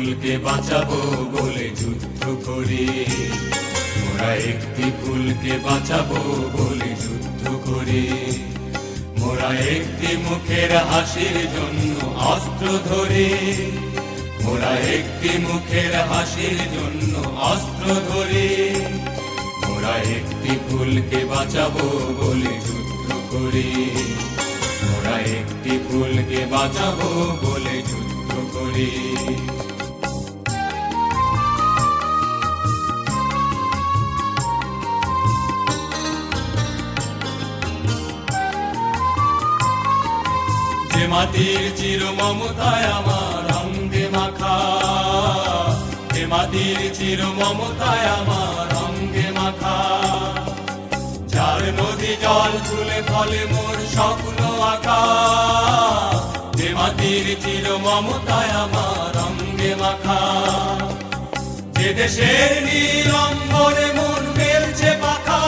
ফুলকে বাঁচাবো বলে যুদ্ধ করি, মোরা একটি ফুলকে বাঁচাবো বলে যুদ্ধ করি। মোরা একটি মুখের হাসির জন্য অস্ত্র ধরি, মোরা একটি মুখের হাসির জন্য অস্ত্র ধরি। মোরা একটি ফুলকে বাঁচাবো বলে যুদ্ধ করি, মোরা একটি ফুলকে বাঁচাবো বলে যুদ্ধ করি। যে মাটির চির মমতায় আমার অঙ্গে মাখা, যে মাটির চির মমতায় আমার অঙ্গে মাখা, যার নদী জল ফুলে ফলে মোর স্বপ্ন আঁকা। যে মাটির চির মমতায় আমার অঙ্গে মাখা, যে দেশের নীল অম্বরে মন মেলছে পাখা,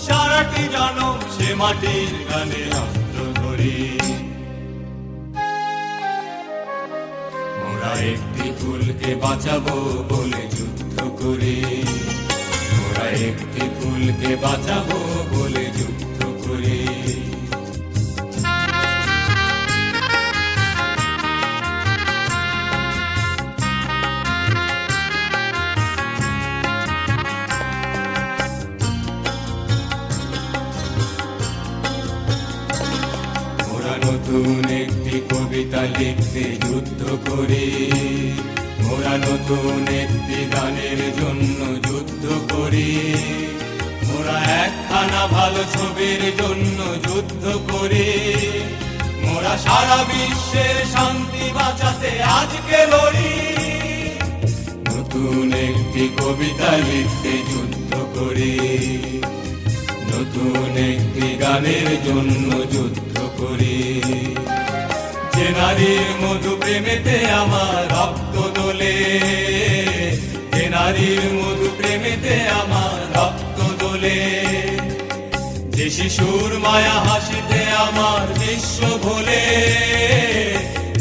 সারাটি জনম সে মাটির গানে অস্ত্র ধরি। মোরা একটি ফুলকে বাঁচাবো বলে যুদ্ধ করি, মোরা একটি ফুলকে বাঁচাবো বলে যুদ্ধ করি। মোরা নতুন একটি কবিতা লিখতে যুদ্ধ করি, মোরা নতুন একটি গানের জন্য যুদ্ধ করি। মোরা একখানা ভালো ছবির জন্য যুদ্ধ করি, মোরা সারা বিশ্বের শান্তি বাঁচাতে আজকে লড়ি। নতুন একটি কবিতা লিখতে যুদ্ধ করি, নতুন একটি গানের জন্য যুদ্ধ করি। যে নারীর মধু প্রেমেতে আমার রক্ত দোলে, যে নারীর মধু প্রেমেতে আমার রক্ত দোলে, যে শিশুর মায়া হাসিতে আমার বিশ্ব ভোলে।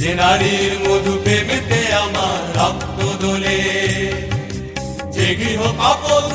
যে নারীর মধু প্রেমেতে আমার রক্ত দোলে, যে গৃহ কাপড়